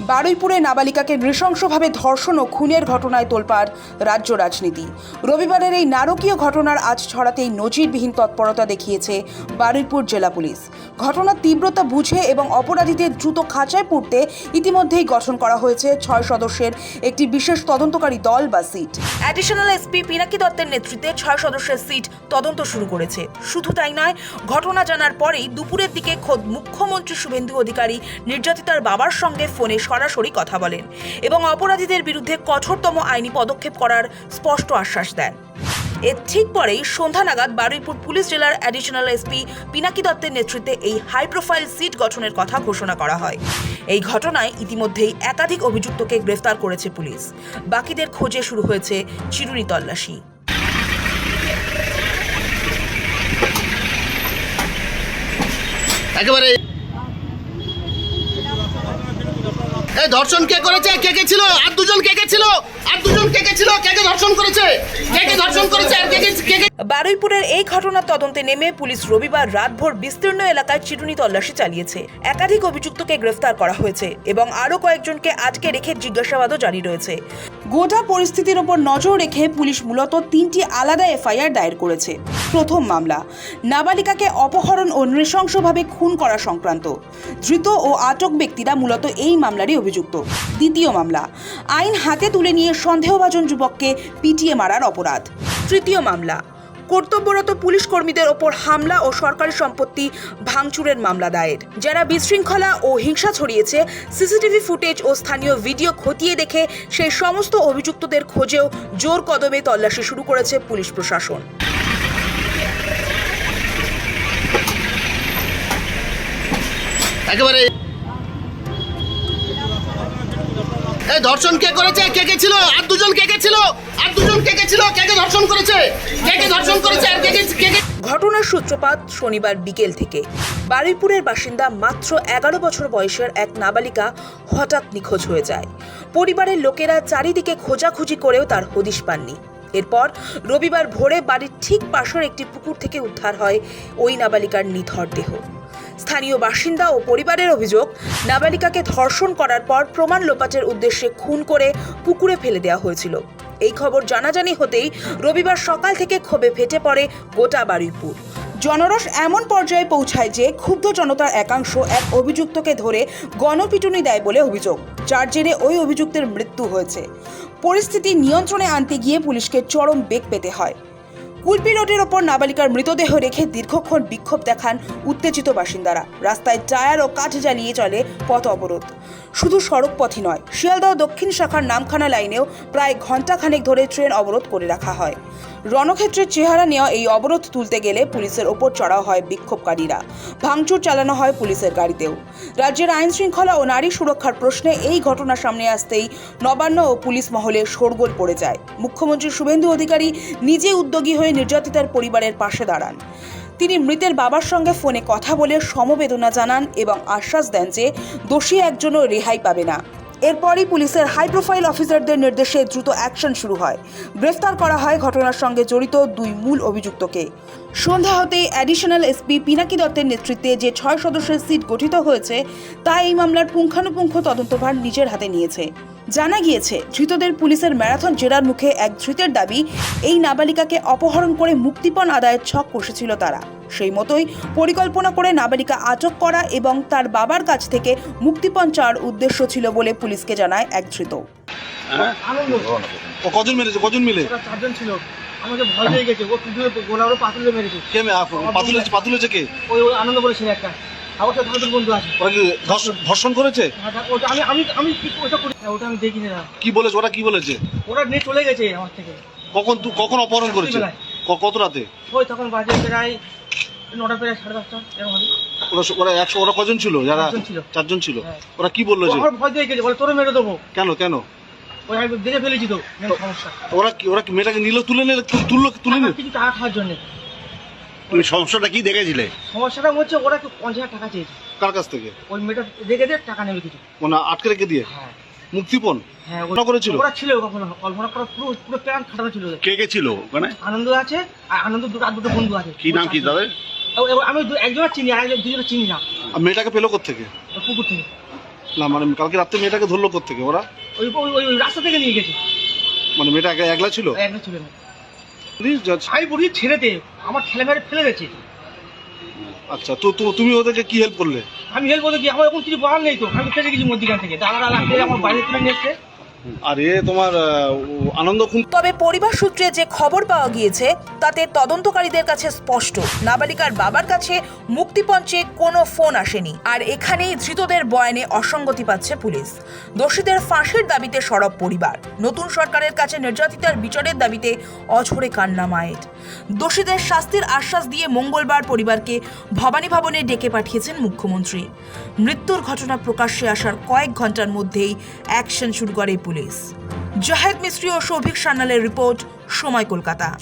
বারুইপুরে নাবালিকাকে নৃশংসভাবে ধর্ষণ ও খুনের ঘটনায় তোলপাড় রাজ্য রাজনীতি। রবিবারের এই নারকীয় ঘটনার আজ ছড়াতেই নজিরবিহীন তৎপরতা দেখিয়েছে বারুইপুর জেলা পুলিশ। ঘটনার তীব্রতা বুঝে এবং অপরাধীদের দ্রুত খাঁচায় পুরতে ইতিমধ্যেই গঠন করা হয়েছে 6 সদস্যের একটি বিশেষ তদন্তকারী দল বা সিট। অ্যাডিশনাল এসপি পিনাকি দত্তের নেতৃত্বে 6 সদস্যের সিট তদন্ত শুরু করেছে। শুধু তাই নয়, ঘটনা জানার পরেই দুপুরের দিকে খোদ মুখ্যমন্ত্রী শুভেন্দু অধিকারী নির্যাতিতার বাবার সঙ্গে ফোনে সরাসরি কথা বলেন এবং অপরাধীদের বিরুদ্ধে কঠোরতম আইনি পদক্ষেপ করার স্পষ্ট আশ্বাস দেন। এর ঠিক পরেই সন্ধ্যা নাগাদ বারুইপুর পুলিশ জেলার অ্যাডিশনাল এসপি পিনাকি দত্তের নেতৃত্বে এই হাই প্রোফাইল সিট গঠনের কথা ঘোষণা করা হয়। এই ঘটনায় ইতিমধ্যেই একাধিক অভিযুক্তকে গ্রেফতার করেছে পুলিশ। বাকিদের খোঁজে শুরু হয়েছে চিরুনি তল্লাশি। একেবারে এই ধর্ষণ কে করেছে, কে কে ছিল, আর দুজন কে কে ছিল, আর দুজন কে কে ছিল, কে কে ধর্ষণ করেছে, কে কে ধর্ষণ করেছে, আর কে কে। বারুইপুরের এই ঘটনার তদন্তে নেমে পুলিশ রবিবার রাতভর বিস্তীর্ণ এলাকায় চিরুনি তল্লাশি চালিয়েছে। একাধিক অভিযুক্তকে গ্রেফতার করা হয়েছে এবং আরও কয়েকজনকে আটকে রেখে জিজ্ঞাসাবাদও জারি রয়েছে। গোটা পরিস্থিতির ওপর নজর রেখে পুলিশ মূলত 3টি আলাদা এফআইআর দায়ের করেছে। প্রথম মামলা নাবালিকাকে অপহরণ ও নৃশংসভাবে খুন করা সংক্রান্ত। ধৃত ও আটক ব্যক্তিরা মূলত এই মামলারই অভিযুক্ত। দ্বিতীয় মামলা আইন হাতে তুলে নিয়ে সন্দেহভাজন যুবককে পিটিয়ে মারার অপরাধ। তৃতীয় মামলা কর্তব্যরত পুলিশ কর্মীদের ওপর হামলা ও সরকারি সম্পত্তি ভাঙচুরের মামলা দায়ের। যারা বিশৃঙ্খলা ও হিংসা ছড়িয়েছে, সিসিটিভি ফুটেজ ও স্থানীয় ভিডিও খতিয়ে দেখে সেই সমস্ত অভিযুক্তদের খোঁজেও জোর কদমে তল্লাশি শুরু করেছে পুলিশ প্রশাসন। একেবারে এই ধর্ষণ কে করেছে, কে কে ছিল, আর দুজন কে কে ছিল, আর দুজন কে কে ছিল, কে কে ধর্ষণ করেছে, কে কে ধর্ষণ করেছে, আর কে কে। ঘটনার সূত্রপাত শনিবার বিকেল থেকে। বারুইপুরের বাসিন্দা মাত্র 11 বছর বয়সের এক নাবালিকা হঠাৎ নিখোঁজ হয়ে যায়। পরিবারের লোকেরা চারিদিকে খোঁজাখুঁজি করেও তার হদিশ পাননি। এরপর রবিবার ভোরে বাড়ির ঠিক পাশের একটি পুকুর থেকে উদ্ধার হয় ওই নাবালিকার নিথর দেহ। স্থানীয় বাসিন্দা ও পরিবারের অভিযোগ, নাবালিকাকে ধর্ষণ করার পর প্রমাণ লোপাটের উদ্দেশ্যে খুন করে পুকুরে ফেলে দেওয়া হয়েছিল। এই খবর জানাজানি হতেই রবিবার সকাল থেকে ক্ষোভে ফেটে পড়ে গোটা বারুইপুর। জনরোষ এমন পর্যায়ে পৌঁছায় যে ক্ষুব্ধ জনতার একাংশ এক অভিযুক্তকে ধরে গণপিটুনি দেয় বলে অভিযোগ, যার জেরে ওই অভিযুক্তের মৃত্যু হয়েছে। পরিস্থিতি নিয়ন্ত্রণে আনতে গিয়ে পুলিশকে চরম বেগ পেতে হয়। কুলপি রোডের ওপর নাবালিকার মৃতদেহ রেখে দীর্ঘক্ষণ বিক্ষোভ দেখান উত্তেজিত বাসিন্দারা। রাস্তায় টায়ার ও কাঠ জ্বালিয়ে চলে পথ অবরোধ। শুধু সড়ক পথই নয়, শিয়ালদহ দক্ষিণ শাখার নামখানা লাইনেও প্রায় ঘণ্টাখানেক ধরে ট্রেন অবরোধ করে রাখা হয়। রণক্ষেত্রের চেহারা নেওয়া এই অবরোধ তুলতে গেলে পুলিশের ওপর চড়াও হয় বিক্ষোভকারীরা। ভাঙচুর চালানো হয় পুলিশের গাড়িতেও। রাজ্যের আইন শৃঙ্খলা ও নারী সুরক্ষার প্রশ্নে এই ঘটনা সামনে আসতেই নবান্ন ও পুলিশ মহলে শোরগোল পড়ে যায়। মুখ্যমন্ত্রী শুভেন্দু অধিকারী নিজে উদ্যোগী হয়ে নির্যাতিতার পরিবারের পাশে দাঁড়ান। তিনি মৃতের বাবার সঙ্গে ফোনে কথা বলে সমবেদনা জানান এবং আশ্বাস দেন যে দোষী একজনও রেহাই পাবে না। এরপরই পুলিশের হাই প্রোফাইল অফিসারদের নির্দেশে দ্রুত অ্যাকশন শুরু হয়। গ্রেফতার করা হয় ঘটনার সঙ্গে জড়িত 2 মূল অভিযুক্তকে। সন্ধ্যা হতেই অ্যাডিশনাল এসপি পিনাকি দত্তের নেতৃত্বে যে 6 সদস্যের সিট গঠিত হয়েছে, তা এই মামলার পুঙ্খানুপুঙ্খ তদন্তভার নিজের হাতে নিয়েছে। জানা গিয়েছে, ধৃতদের পুলিশের ম্যারাথন জেরার মুখে এক ধৃতের দাবি, এই নাবালিকাকে অপহরণ করে মুক্তিপণ আদায়ের ছক কষেছিল তারা। সেই মতোই পরিকল্পনা করে নাবালিকা আটক করা এবং তার বাবার কাছ থেকে মুক্তিপণ চাওয়ার উদ্দেশ্য ছিল বলে পুলিশকে জানায় এক ধৃত। কজন মেরেছে, কজন মিলে? 4 জন ছিল। আমাকে ভয় পেয়ে গেছে, ও শুধু গোলারও পাতুলে মেরেছে। কে পাতুলেছে কে? ওই আনন্দ বলেছিল একটা। আমার সাথে 2 বন্ধু আছে। ওরা কি ধর্ষণ করেছে? ওটা আমি কি ওটা করি না, ওটা আমি দেখিনি না। কি বলেছে ওরা, কি বলেছে? ওরা নিয়ে চলে গেছে আমার থেকে। কখন অপহরণ করেছে? কত রাতে? ওই তখন বাজে প্রায় 9টা প্রায় 10:30 এরকম হবে। ওরা কজন ছিল? যারা 4 জন ছিল। ওরা কি বললো? আমার ভয় পেয়ে গেছে, বলে তোরে মেরে দেবো। কেন? ওই আমি দেখে ফেলেছি তো, সমস্যা। ওরা কি মেয়েটাকে নিল, তুলে নিল? কিছু টাকা খাওয়ার জন্য। তুমি সমস্যাটা কি দেখেছিলে? সমস্যাটা হচ্ছে ওরা 50,000 টাকা চেয়েছে। কার কাছ থেকে? ওই মেয়েটা দেখে দিয়ে টাকা নেবে কিছু, মানে আটকে রেখে দিয়ে। হ্যাঁ, মুক্তিপণ। হ্যাঁ, ওরা করেছিল। ওরা ছিল কল্পনা করা পুরো প্ল্যান খাটানো ছিল। কে ছিল ওখানে? আনন্দ আছে, আর আনন্দ দুটো বন্ধু আছে। কি নাম কি তাদের? আমি একজনের চিনি, আর 2জনের চিনি না। আর মেয়েটাকে পেলো কোথা থেকে? পুকুর থেকে। না মানে কালকে রাত্রে মেয়েটাকে ধরলো কোত্থেকে ওরা? ওই ওই ওই রাস্তা থেকে নিয়ে গেছে। মানে মেয়েটা একলা ছিল? একটা ছিল না। পুলিশ যাচ্ছে। আমি বলি ছেড়েতে আমার ঠেলে মেরে ফেলে গেছে। আচ্ছা, তো তুমি ওদেরকে কি হেল্প করলে? আমি হেল্প বলতে কি আমার এখন কিছু বলার নেই তো, আমি ফেসে গেছি মধ্যিখান থেকে দাঁড়া আমার বাইরে তুলে নিয়ে এসছে। আর তোমার আনন্দ খুন। তবে পরিবার সূত্রে যে খবর পাওয়া গিয়েছে তাতে তদন্তকারীদের কাছে স্পষ্ট, নাবালিকার বাবার কাছে মুক্তিপণ চেয়ে কোনো ফোন আসেনি। আর এখানেই ধৃতদের বয়ানে অসঙ্গতি পাচ্ছে পুলিশ। দোষীদের ফাঁসির দাবিতে সরব পরিবার। নতুন সরকারের কাছে নির্যাতিতার বিচারের দাবিতে অঝরে কান্না মায়ের। দোষীদের শাস্তির আশ্বাস দিয়ে মঙ্গলবার পরিবারকে ভবানী ভবনে ডেকে পাঠিয়েছেন মুখ্যমন্ত্রী। মৃত্যুর ঘটনা প্রকাশ্যে আসার কয়েক ঘন্টার মধ্যেই অ্যাকশন শুরু করে পুলিশ। জাহেদ মিস্ত্রি ও সৌভিক সান্যালের রিপোর্ট, সময় কলকাতা।